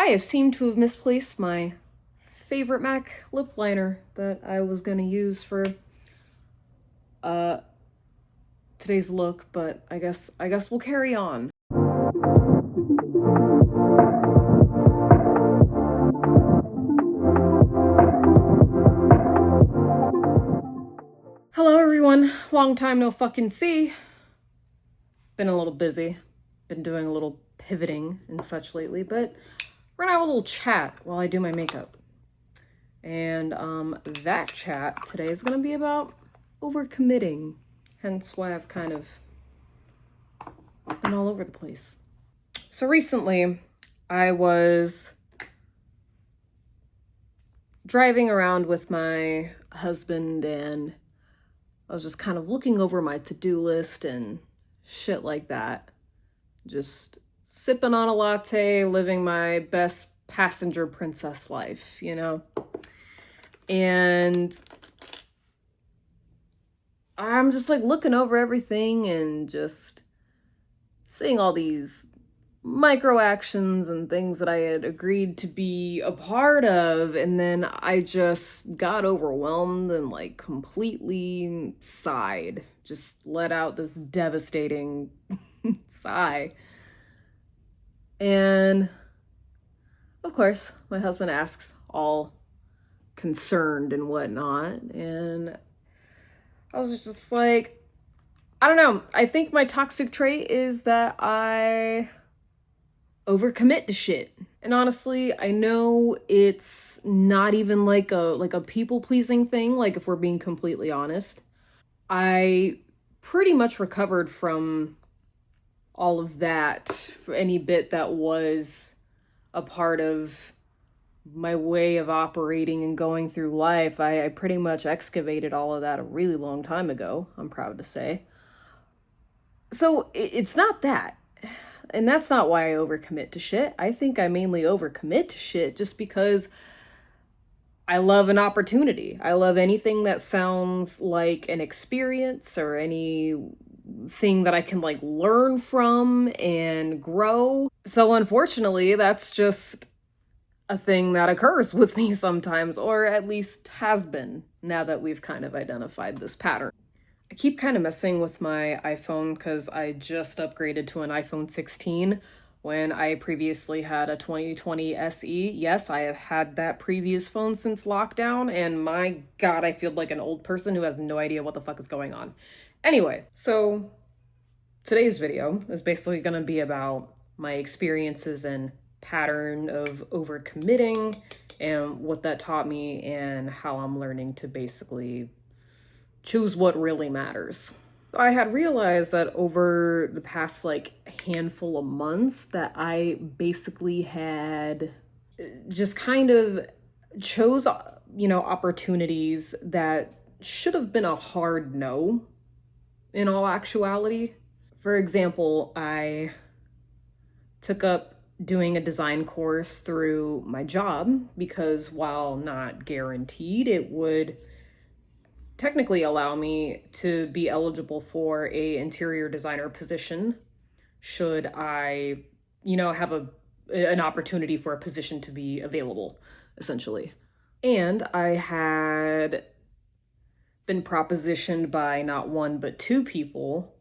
I seem to have misplaced my favorite MAC lip liner that I was gonna use for today's look, but I guess we'll carry on. Hello everyone, long time no fucking see. Been a little busy, been doing a little pivoting and such lately, but we're gonna have a little chat while I do my makeup. And that chat today is gonna be about overcommitting, hence why I've kind of been all over the place. So recently I was driving around with my husband and I was just kind of looking over my to-do list and shit like that. Just sipping on a latte, living my best passenger princess life, you know? And I'm just like looking over everything and just seeing all these micro actions and things that I had agreed to be a part of, and then I just got overwhelmed and like completely sighed, just let out this devastating sigh. And of course my husband asks, all concerned and whatnot, and I was just like, I don't know, I think my toxic trait is that I overcommit to shit. And honestly, I know it's not even like a people-pleasing thing, like if we're being completely honest. I pretty much recovered from all of that, for any bit that was a part of my way of operating and going through life. I pretty much excavated all of that a really long time ago, I'm proud to say. So it's not that. And that's not why I overcommit to shit. I think I mainly overcommit to shit just because I love an opportunity. I love anything that sounds like an experience or anything that I can like learn from and grow. So unfortunately, that's just a thing that occurs with me sometimes, or at least has been, now that we've kind of identified this pattern. I keep kind of messing with my iPhone because I just upgraded to an iPhone 16 when I previously had a 2020 SE. Yes, I have had that previous phone since lockdown, and my God, I feel like an old person who has no idea what the fuck is going on. Anyway, so today's video is basically going to be about my experiences and pattern of overcommitting and what that taught me and how I'm learning to basically choose what really matters. I had realized that over the past like handful of months that I basically had just kind of chose, opportunities that should have been a hard no in all actuality. For example, I took up doing a design course through my job because while not guaranteed, it would technically allow me to be eligible for a interior designer position should I, have an opportunity for a position to be available, essentially. And I had been propositioned by not one but two people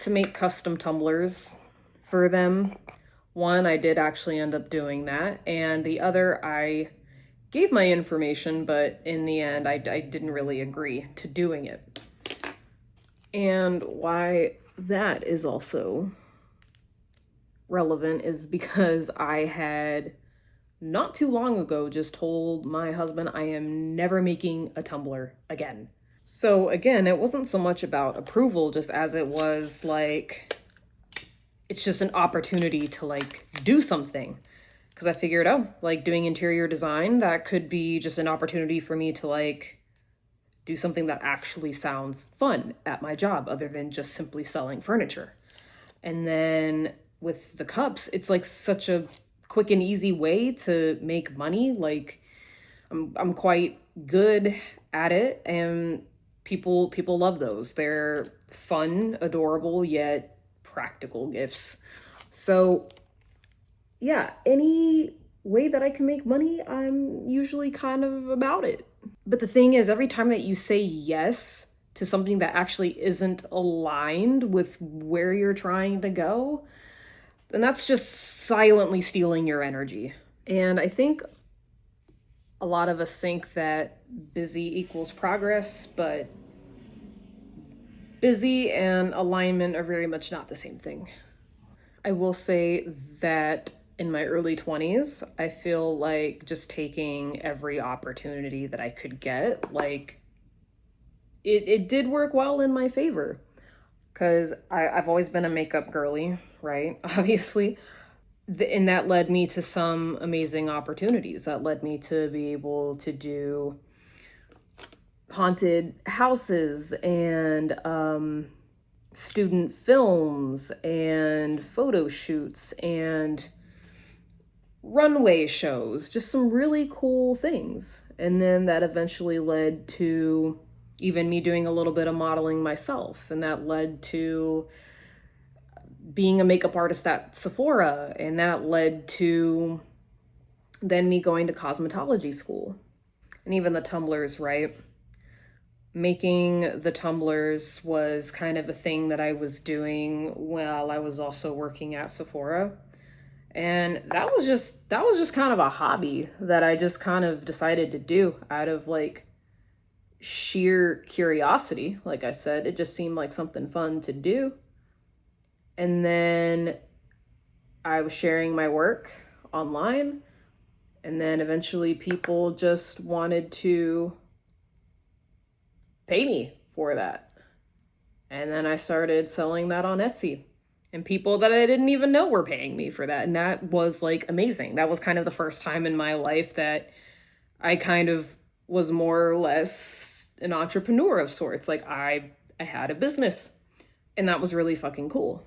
to make custom tumblers for them. One, I did actually end up doing that, and the other, I gave my information, but in the end, I didn't really agree to doing it. And why that is also relevant is because I had not too long ago just told my husband I am never making a tumbler again. So again, it wasn't so much about approval just as it was like, it's just an opportunity to like do something. Because I figured, like doing interior design, that could be just an opportunity for me to like do something that actually sounds fun at my job other than just simply selling furniture. And then with the cups, it's like such a quick and easy way to make money. Like I'm quite good at it, and people love those. They're fun, adorable, yet practical gifts. So yeah, any way that I can make money, I'm usually kind of about it. But the thing is, every time that you say yes to something that actually isn't aligned with where you're trying to go, then that's just silently stealing your energy. And I think a lot of us think that busy equals progress, but busy and alignment are very much not the same thing. I will say that in my early 20s, I feel like just taking every opportunity that I could get, like it did work well in my favor. Because I've always been a makeup girly, right? Obviously. And that led me to some amazing opportunities. That led me to be able to do haunted houses and student films and photo shoots and runway shows, just some really cool things. And then that eventually led to even me doing a little bit of modeling myself. And that led to being a makeup artist at Sephora. And that led to then me going to cosmetology school. And even the tumblers, right? Making the tumblers was kind of a thing that I was doing while I was also working at Sephora. And that was just kind of a hobby that I just kind of decided to do out of like sheer curiosity. Like I said, it just seemed like something fun to do. And then I was sharing my work online, and then eventually people just wanted to pay me for that. And then I started selling that on Etsy. And people that I didn't even know were paying me for that. And that was like amazing. That was kind of the first time in my life that I kind of was more or less an entrepreneur of sorts. Like I had a business, and that was really fucking cool.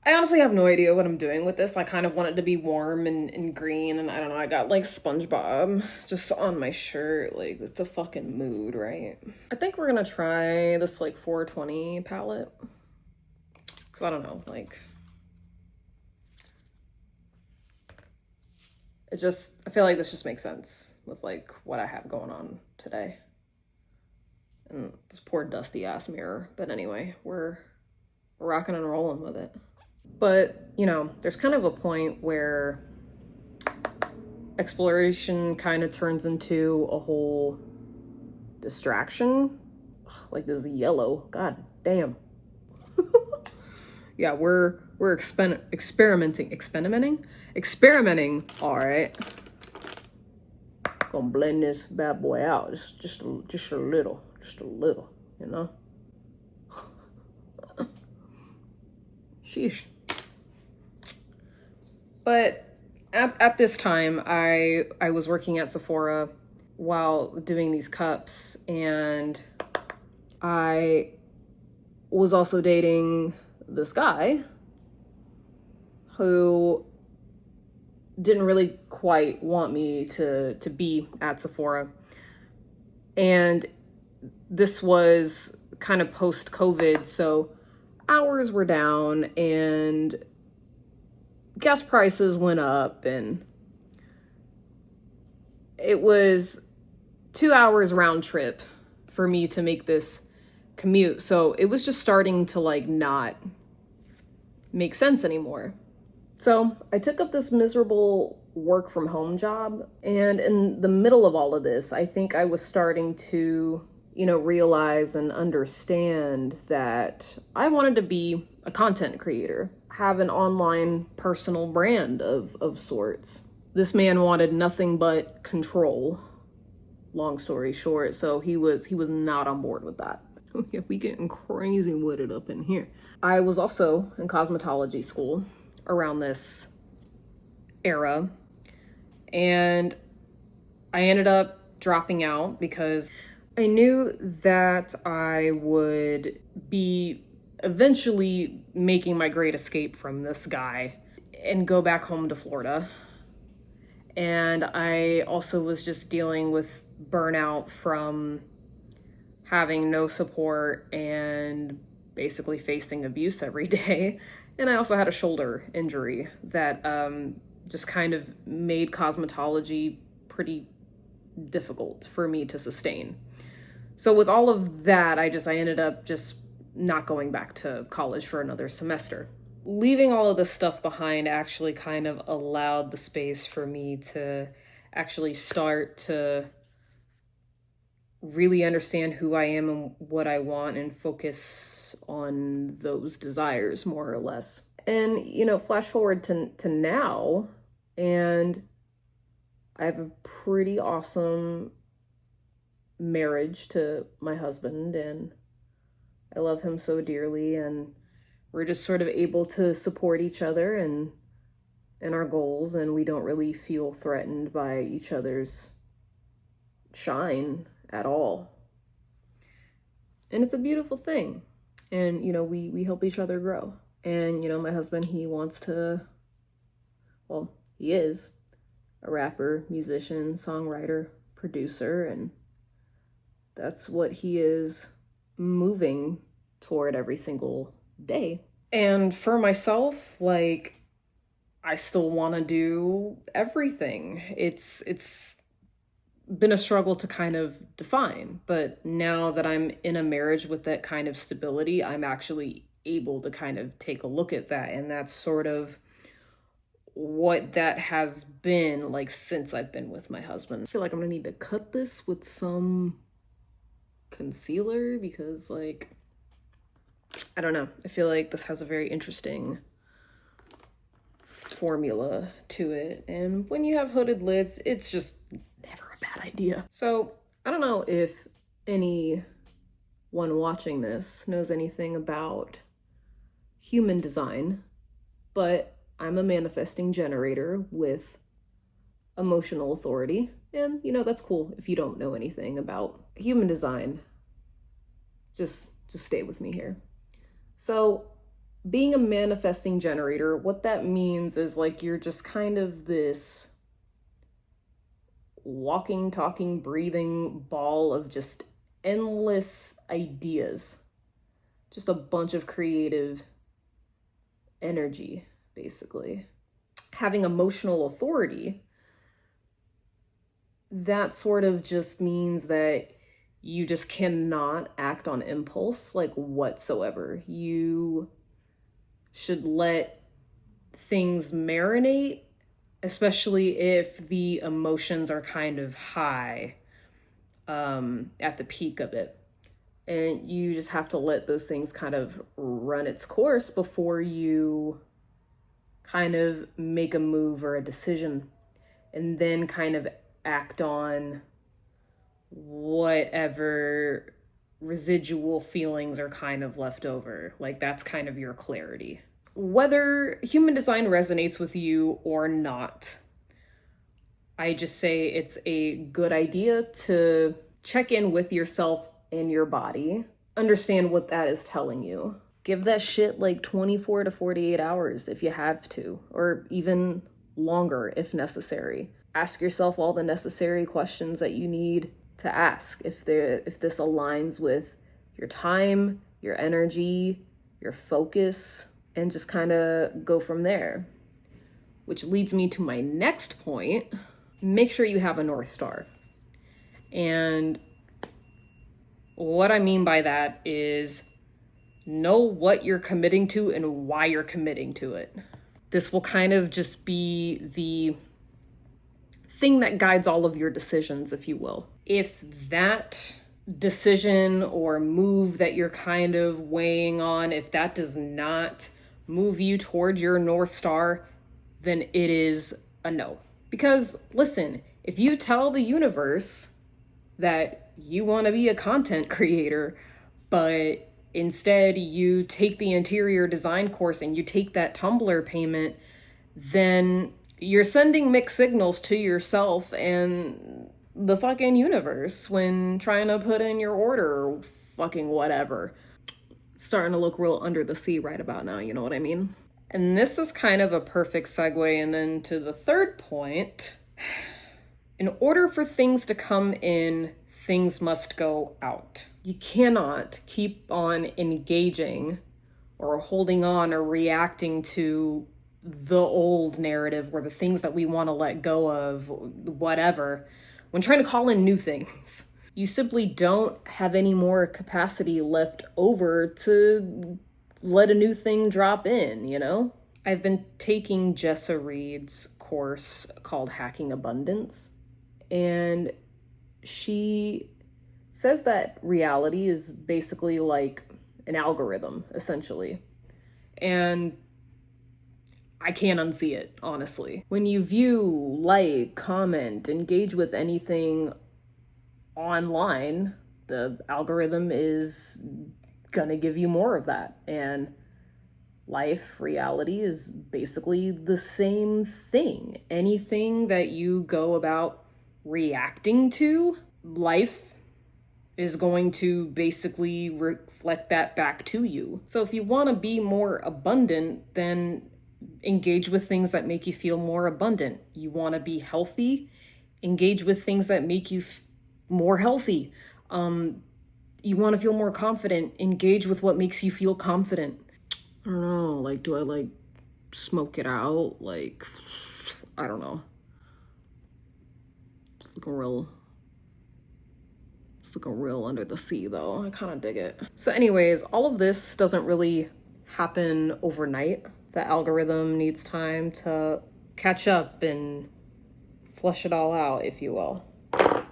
I honestly have no idea what I'm doing with this. I kind of want it to be warm and green, and I don't know, I got like SpongeBob just on my shirt. Like, it's a fucking mood, right? I think we're gonna try this like 420 palette. Cause I don't know, like, I feel like this just makes sense with like what I have going on today. And this poor dusty ass mirror. But anyway, we're rocking and rolling with it. But, you know, there's kind of a point where exploration kind of turns into a whole distraction. Ugh, like this yellow, god damn. Yeah, we're experimenting. All right. Gonna blend this bad boy out just a little, you know. Sheesh. But at this time, I was working at Sephora while doing these cups, and I was also dating this guy who didn't really quite want me to be at Sephora. And this was kind of post-COVID, so hours were down and gas prices went up, and it was 2 hours round trip for me to make this commute. So it was just starting to like not make sense anymore. So I took up this miserable work from home job. And in the middle of all of this, I think I was starting to, you know, realize and understand that I wanted to be a content creator, have an online personal brand of sorts. This man wanted nothing but control, long story short. So he was not on board with that. Oh yeah, we getting crazy with it up in here. I was also in cosmetology school around this era, and I ended up dropping out because I knew that I would be eventually making my great escape from this guy and go back home to Florida. And I also was just dealing with burnout from having no support and basically facing abuse every day. And I also had a shoulder injury that just kind of made cosmetology pretty difficult for me to sustain. So with all of that, I ended up just not going back to college for another semester. Leaving all of this stuff behind actually kind of allowed the space for me to actually start to really understand who I am and what I want and focus on those desires more or less. And, flash forward to now, and I have a pretty awesome marriage to my husband, and I love him so dearly, and we're just sort of able to support each other and our goals, and we don't really feel threatened by each other's shine at all. And it's a beautiful thing. And, we help each other grow. And, my husband, he is a rapper, musician, songwriter, producer, and that's what he is moving toward every single day. And for myself, I still want to do everything. It's been a struggle to kind of define, but now that I'm in a marriage with that kind of stability, I'm actually able to kind of take a look at that. And that's sort of what that has been like since I've been with my husband. I feel like I'm gonna need to cut this with some concealer because I don't know. I feel like this has a very interesting formula to it. And when you have hooded lids, it's just never a bad idea. So I don't know if anyone watching this knows anything about human design, but I'm a manifesting generator with emotional authority. And, that's cool if you don't know anything about human design. Just stay with me here. So being a manifesting generator, what that means is you're just kind of this walking, talking, breathing ball of just endless ideas. Just a bunch of creative energy, basically. Having emotional authority, that sort of just means that you just cannot act on impulse whatsoever. You should let things marinate, especially if the emotions are kind of high at the peak of it. And you just have to let those things kind of run its course before you kind of make a move or a decision, and then kind of act on whatever residual feelings are kind of left over. That's kind of your clarity. Whether human design resonates with you or not, I just say it's a good idea to check in with yourself and your body. Understand what that is telling you. Give that shit 24 to 48 hours if you have to, or even longer if necessary. Ask yourself all the necessary questions that you need to ask if this aligns with your time, your energy, your focus, and just kind of go from there. Which leads me to my next point. Make sure you have a North Star. And what I mean by that is know what you're committing to and why you're committing to it. This will kind of just be the thing that guides all of your decisions, if you will. If that decision or move that you're kind of weighing on, if that does not move you towards your North Star, then it is a no. Because listen, if you tell the universe that you want to be a content creator, but instead you take the interior design course and you take that Tumblr payment, then you're sending mixed signals to yourself and the fucking universe when trying to put in your order or fucking whatever. It's starting to look real under the sea right about now, you know what I mean? And this is kind of a perfect segue and then to the third point. In order for things to come in, things must go out. You cannot keep on engaging or holding on or reacting to the old narrative or the things that we want to let go of, whatever, when trying to call in new things. You simply don't have any more capacity left over to let a new thing drop in, you know? I've been taking Jessa Reed's course called Hacking Abundance, and she says that reality is basically like an algorithm, essentially. And I can't unsee it, honestly. When you view, like, comment, engage with anything online, the algorithm is gonna give you more of that. And life, reality is basically the same thing. Anything that you go about reacting to, life is going to basically reflect that back to you. So if you want to be more abundant, then engage with things that make you feel more abundant. You want to be healthy, engage with things that make you more healthy. You want to feel more confident, engage with what makes you feel confident. I don't know, like, do I like smoke it out? Like, I don't know. It's looking real under the sea though. I kind of dig it. So anyways, all of this doesn't really happen overnight. The algorithm needs time to catch up and flush it all out, if you will.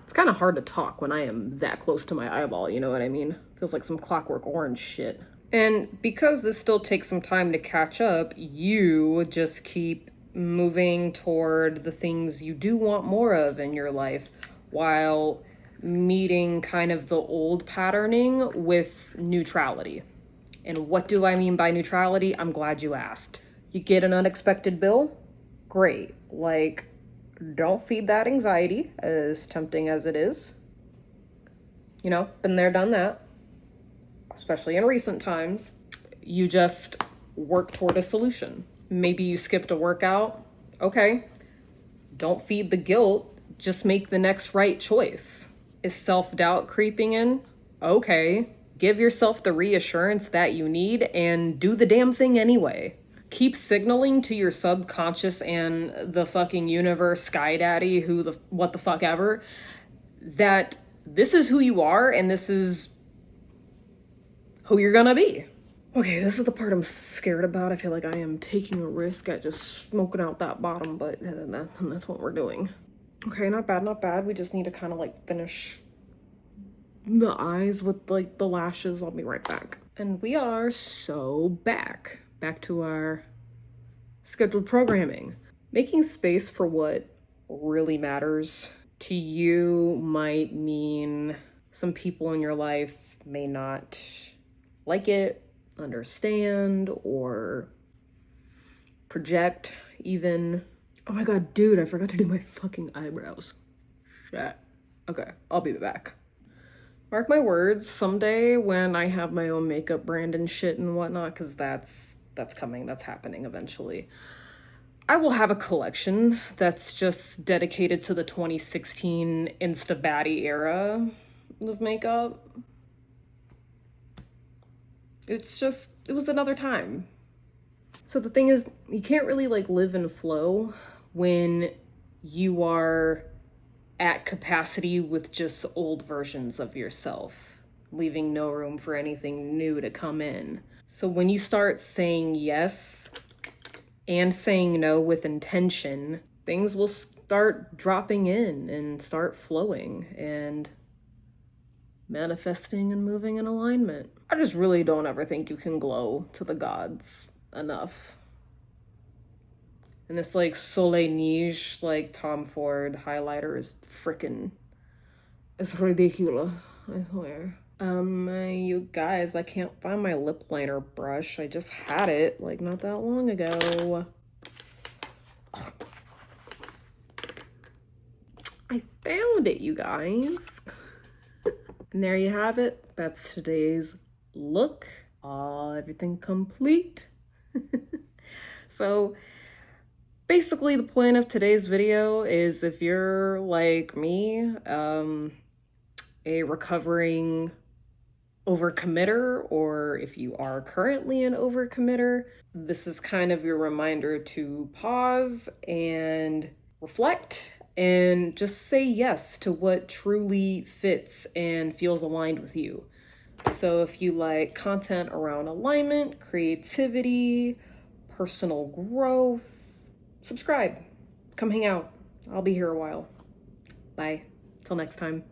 It's kind of hard to talk when I am that close to my eyeball, you know what I mean? Feels like some Clockwork Orange shit. And because this still takes some time to catch up, you just keep moving toward the things you do want more of in your life, while meeting kind of the old patterning with neutrality. And what do I mean by neutrality? I'm glad you asked. You get an unexpected bill? Great. Like, don't feed that anxiety, as tempting as it is. You know, been there, done that. Especially in recent times. You just work toward a solution. Maybe you skipped a workout. Okay. Don't feed the guilt. Just make the next right choice. Is self-doubt creeping in? Okay. Give yourself the reassurance that you need and do the damn thing anyway. Keep signaling to your subconscious and the fucking universe, Sky Daddy, what the fuck ever, that this is who you are and this is who you're gonna be. Okay, this is the part I'm scared about. I feel like I am taking a risk at just smoking out that bottom, but that's what we're doing. Okay, not bad, not bad. We just need to kind of like finish the eyes with like the lashes. I'll be right back. And we are so back to our scheduled programming. Making space for what really matters to you might mean some people in your life may not like it, understand, or project even. Oh my god, dude, I forgot to do my fucking eyebrows. Shit. Okay, I'll be back. Mark my words, someday when I have my own makeup brand and shit and whatnot, because that's coming, that's happening eventually, I will have a collection that's just dedicated to the 2016 Insta Baddie era of makeup. It was another time. So the thing is, you can't really like live in flow when you are at capacity with just old versions of yourself, leaving no room for anything new to come in. So when you start saying yes and saying no with intention, things will start dropping in and start flowing and manifesting and moving in alignment. I just really don't ever think you can glow to the gods enough. And this like Soleil Neige, like Tom Ford highlighter is freaking, it's ridiculous, I swear. You guys, I can't find my lip liner brush. I just had it like not that long ago. I found it, you guys. And there you have it. That's today's look. Everything complete. So basically the point of today's video is, if you're like me, a recovering overcommitter, or if you are currently an overcommitter, this is kind of your reminder to pause and reflect and just say yes to what truly fits and feels aligned with you. So if you like content around alignment, creativity, personal growth, subscribe. Come hang out. I'll be here a while. Bye. Till next time.